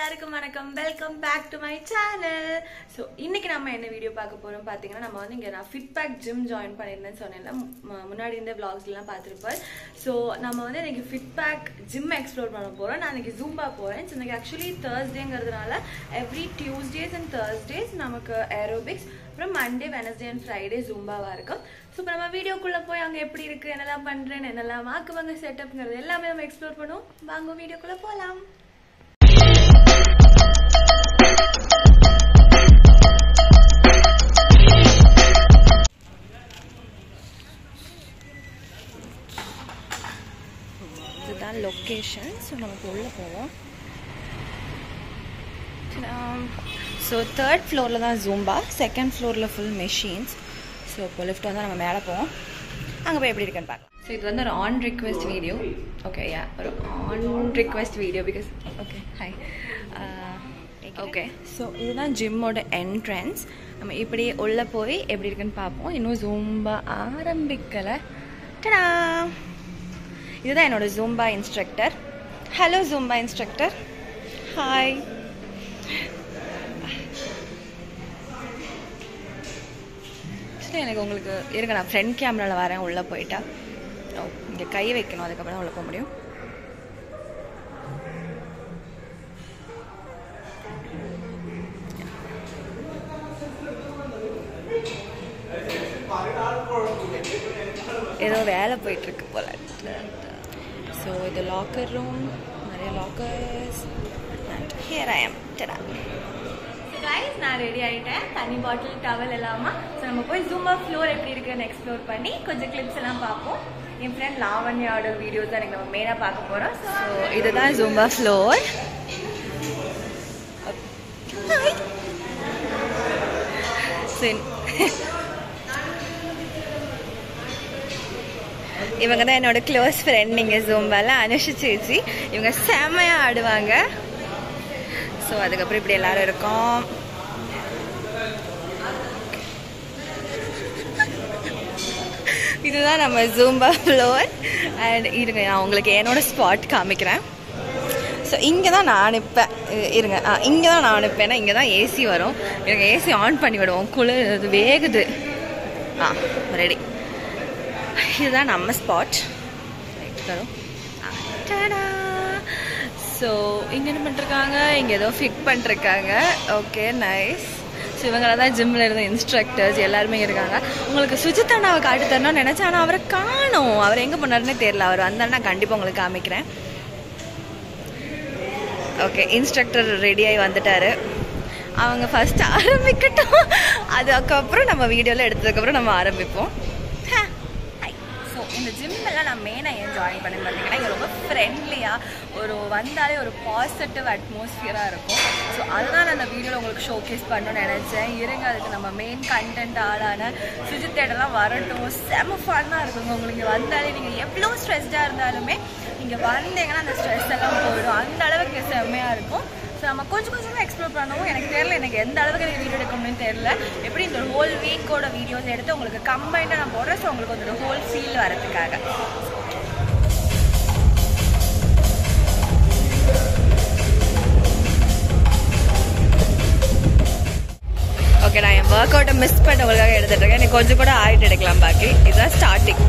எல்லாருக்கும் வணக்கம். Welcome back to my channel. So இன்னைக்கு நம்ம என்ன வீடியோ பார்க்க போறோம் பார்த்தீங்கன்னா, நம்ம வந்து இங்கே நான் ஃபிட்பேக் ஜிம் ஜாயின் பண்ணியிருந்தேன்னு சொன்னேன்ல, முன்னாடி இந்த விளாக்ஸ்லாம் பார்த்துருப்பேன். ஸோ நம்ம வந்து இன்னைக்கு ஃபிட்பேக் ஜிம் எக்ஸ்ப்ளோர் பண்ண போகிறோம். நான் இன்னைக்கு ஜூம்பா போகிறேன். ஸோ இன்னைக்கு ஆக்சுவலி தேர்ஸ்டேங்கிறதுனால எவ்ரி டியூஸ்டேஸ் அண்ட் தேர்ஸ்டேஸ் நமக்கு ஏரோபிக்ஸ், அப்புறம் மண்டே, வெனஸ்டே அண்ட் ஃப்ரைடே ஜூம்பாவாக இருக்கும். ஸோ இப்போ நம்ம வீடியோக்குள்ளே போய் அங்கே எப்படி இருக்குது, என்னெல்லாம் பண்ணுறேன்னு, என்னெல்லாம் வாக்குவாங்க செட்டப்ங்கிறது எல்லாமே நம்ம எக்ஸ்ப்ளோர் பண்ணுவோம். வாங்க வீடியோக்குள்ளே போகலாம். இதுதான் லொக்கேஷன். ஸோ நமக்கு உள்ளே போவோம். ஸோ தேர்ட் ஃப்ளோரில் தான் ஜூம்பா, செகண்ட் ஃப்ளோரில் ஃபுல் மெஷின்ஸ். ஸோ இப்போ லிஃப்ட் வந்து நம்ம மேலே போவோம். அங்கே போய் எப்படி இருக்குன்னு பார்க்கலாம். ஸோ இது வந்து ஒரு ஆன் ரிக்வெஸ்ட் வீடியோ. ஓகே, ஒரு on request video because okay hi okay. So இதுதான் ஜிம்மோட என்ட்ரன்ஸ். நம்ம இப்படி உள்ளே போய் எப்படி இருக்குன்னு பார்ப்போம். இன்னும் ஜூம்பா ஆரம்பிக்கலை. டடா, இதுதான் என்னோட Zumba instructor. Hello Zumba instructor, hi. சரி, எனக்கு உங்களுக்கு இருங்க, நான் ஃப்ரண்ட் கேமராவில் வரேன். உள்ளே போயிட்டா இங்கே கை வைக்கணும், அதுக்கப்புறம் தான் உள்ளே போக முடியும். ஏதோ வேலை போயிட்டுருக்கு போல. ஸோ இது லாக்கர் ரூம், நிறைய lockers. And here I am. டடா கைஸ், நான் ரெடி ஆகிட்டேன். தண்ணி பாட்டில், டவல் எல்லாமா. ஸோ நம்ம போய் ஜூம்பா ஃப்ளோர் எப்படி இருக்குன்னு எக்ஸ்ப்ளோர் பண்ணி கொஞ்சம் கிளிப்ஸ் எல்லாம் பார்ப்போம். என் ஃப்ரெண்ட் லாவண்யாவோட வீடியோஸ் தான் எனக்கு நம்ம மெயினாக பார்க்க போகிறோம். ஸோ இதுதான் ஜூம்பா ஃப்ளோர். இவங்க தான் என்னோட க்ளோஸ் ஃப்ரெண்ட். நீங்கள் ஜூம்பால அனுஷு சேச்சி. இவங்க செம்மையாக ஆடுவாங்க. ஸோ அதுக்கப்புறம் இப்படி எல்லாரும் இருக்கோம். இதுதான் நம்ம ஜூம்பா ஃப்ளோர். அண்ட் இருங்க, நான் உங்களுக்கு என்னோட ஸ்பாட் காமிக்கிறேன். ஸோ இங்கே தான் நான் அனுப்பேன். இருங்க, இங்கே தான் நான் அனுப்பேன்னா இங்கே தான் ஏசி வரும். எனக்கு ஏசி ஆன் பண்ணி விடுவோம், குளிர் அது வேகுது. ரெடி. இதுதான் நம்ம ஸ்பாட். ஸோ இங்கே என்ன பண்ணிருக்காங்க, இங்கே ஏதோ ஃபிட் பண்ணிருக்காங்க. Okay, nice. ஸோ இவங்களாம் தான் ஜிம்மில் இருந்த இன்ஸ்ட்ரக்டர்ஸ் எல்லாருமே இருக்காங்க. உங்களுக்கு சுஜித் அண்ணாவை காட்டி தரணும்னு நினச்சேன், ஆனால் அவரை காணோம். அவர் எங்கே போனாருன்னே தெரியல. அவர் வந்தாருன்னா கண்டிப்பாக உங்களுக்கு காமிக்கிறேன். ஓகே, இன்ஸ்ட்ரக்டர் ரெடியாகி வந்துட்டாரு. அவங்க ஃபர்ஸ்ட் ஆரம்பிக்கட்டும், அதுக்கப்புறம் நம்ம வீடியோவில் எடுத்ததுக்கப்புறம் நம்ம ஆரம்பிப்போம். ஸோ இந்த ஜிம்மெல்லாம் நான் மெயினாக ஏன் ஜாயின் பண்ணி பார்த்தீங்கன்னா, இங்கே ரொம்ப ஃப்ரெண்ட்லியாக ஒரு வந்தாலே ஒரு பாசிட்டிவ் அட்மாஸ்ஃபியராக இருக்கும். ஸோ அதுதான் நான் அந்த வீடியோவில் உங்களுக்கு ஷோகேஸ் பண்ணணும்னு நினச்சேன். இருங்க, அதுக்கு நம்ம மெயின் கண்டென்ட் ஆளான சுஜித் தேடெல்லாம் வரட்டும். செம ஃபன்னாக இருக்குங்க. உங்களுக்கு வந்தாலே நீங்கள் எவ்வளோ ஸ்ட்ரெஸ்டாக இருந்தாலுமே இங்கே வந்தீங்கன்னா அந்த ஸ்ட்ரெஸ் எல்லாம் போயிடும். அந்த அளவுக்கு செம்மையாக இருக்கும். ஸோ நம்ம கொஞ்சம் கொஞ்சமாக எக்ஸ்ப்ளோர் பண்ணுவோம். எனக்கு தெரியல, எனக்கு எந்த அளவுக்கு எனக்கு வீடியோ எடுக்கணும்னு தெரியல. எப்படி இந்த ஹோல் வீக்கோட வீடியோஸ் எடுத்து உங்களுக்கு கம்பைண்டாக நான் போடுறேன். ஸோ உங்களுக்கு வந்து ஹோல் ஃபீல் வரதுக்காக. ஓகே, நான் என் ஒர்க் அவுட்டை மிஸ் பண்ணவங்களுக்காக எடுத்துகிட்டு இருக்கேன். எனக்கு கொஞ்சம் கூட ஆயிட்டு எடுக்கலாம் பாக்கி. இதுதான் ஸ்டார்டிங்.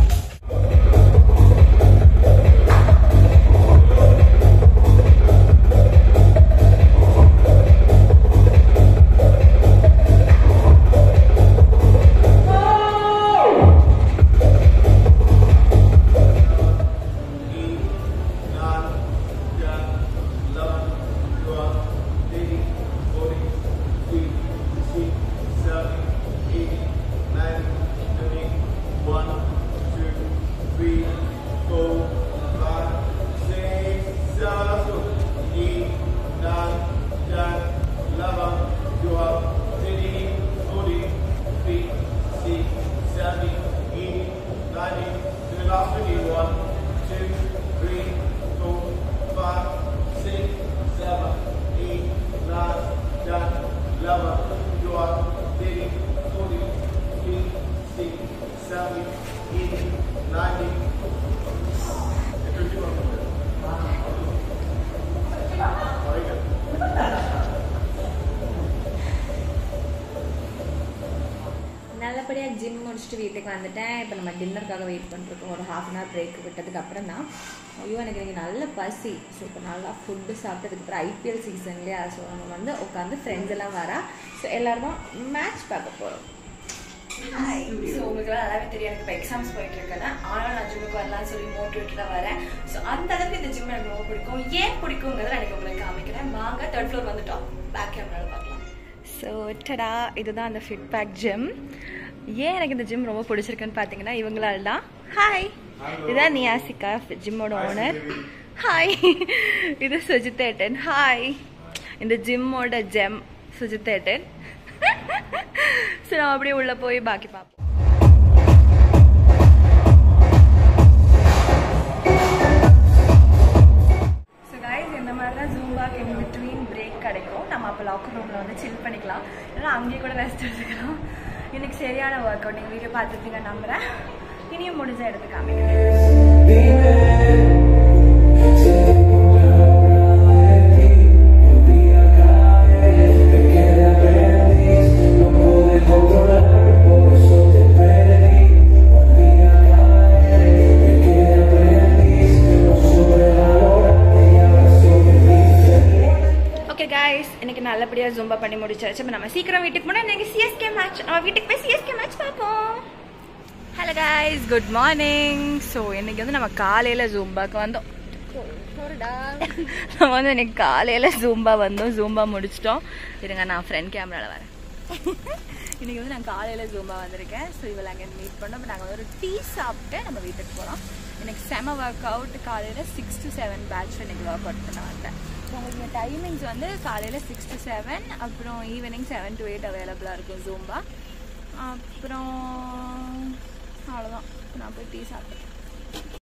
நல்லபடியாக ஜிம் முடிச்சுட்டு வீட்டுக்கு வந்துட்டேன். இப்போ நம்ம டின்னருக்காக வெயிட் பண்ணிருக்கோம். ஒரு 1/2 hour பிரேக் விட்டதுக்கு அப்புறம் தான். ஐயோ எனக்கு எனக்கு நல்ல பசி. ஸோ இப்போ நல்லா ஃபுட்டு சாப்பிட்டதுக்கு அப்புறம் IPL சீசன் இல்லையா, ஸோ நம்ம வந்து உட்காந்து ஃப்ரெண்ட்ஸ் எல்லாம் வரா. ஸோ எல்லாருமா மேட்ச் பார்க்க போகிறோம். ஸோ உங்களுக்குலாம் நல்லாவே தெரியும் எனக்கு இப்போ எக்ஸாம்ஸ் போயிட்டு இருக்கேன். ஆனால் நான் ஜிம்முக்கு வரலாம்னு சொல்லி மோட்டிவேட்டடாக வரேன். ஸோ அந்த அளவுக்கு இந்த ஜிம் எனக்கு ரொம்ப பிடிக்கும். ஏன் பிடிக்குங்கிறத எனக்கு உங்களுக்கு காமிக்கிறேன். வாங்க 3rd floor வந்துட்டோம். பேக் கேமராவில் பார்க்கலாம். ஸோ டடா, இதுதான் அந்த ஃபிட் பேக் ஜிம். ஏன் எனக்கு இந்த ஜிம் ரொம்ப பிடிச்சிருக்குன்னு பார்த்தீங்கன்னா இவங்களால தான். ஹாய், இதுதான் நியாசிகா, ஜிம்மோட ஓனர். ஹாய், இது சுஜித்தேட்டன். ஹாய், இந்த ஜிம்மோட ஜெம் சுஜித்தேட்டன். ஸோ நம்ம அப்படியே உள்ளே போய் பாக்கி பார்ப்போம். ஸோ கைஸ், இந்த மாதிரி தான் ஜூம்பாக்கு இன் பிட்வீன் பிரேக் கிடைக்கும். நம்ம அப்போ லாக்கர் ரூமில் வந்து சில் பண்ணிக்கலாம், இல்லைனா அங்கேயே கூட ரெஸ்ட் எடுத்துக்கலாம். இன்னைக்கு சரியான ஒர்க் அவுட். நீங்கள் வீடியோ பார்த்துருப்பீங்க நம்புகிறேன். இனியும் முடிஞ்ச எடுத்து காமிக்கிறேன். இன்னைக்கு நல்லபடியாக ஜூம்பா பண்ணி முடிச்சாச்சு. இப்போ நம்ம சீக்கிரம் வீட்டுக்கு போனால் இன்னைக்கு CSK மேட்ச். நம்ம வீட்டுக்கு போய் CSK மேட்ச் பார்ப்போம். Hello guys, good morning. So இன்னைக்கு வந்து நம்ம காலையில் ஜூம்பாக்கு வந்தோம். நம்ம வந்து இன்னைக்கு காலையில் ஜூம்பா வந்தோம். ஜூம்பா முடிச்சிட்டோம். இருங்க, நான் ஃப்ரண்ட் கேமராவில் வரேன். இன்னைக்கு வந்து நான் காலையில் ஜூம்பா வந்திருக்கேன். ஸோ இவளை அங்கே மீட் பண்ணோம். இப்போ நாங்கள் ஒரு டீ சாப்பிட்டு நம்ம வீட்டுக்கு போகிறோம். எனக்கு செம ஒர்க் அவுட். காலையில் 6 to 7 பேட்ச் இன்னைக்கு ஒர்க் அவுட் பண்ண வந்தேன். உங்களுக்கு டைமிங்ஸ் வந்து காலையில் 6 to 7, அப்புறம் ஈவினிங் 7 to 8 அவைலபிளாக இருக்கும் ஜூம்பா. அப்புறம் அவ்வளோதான். நான் போய் டீ சாப்பிட்டேன்.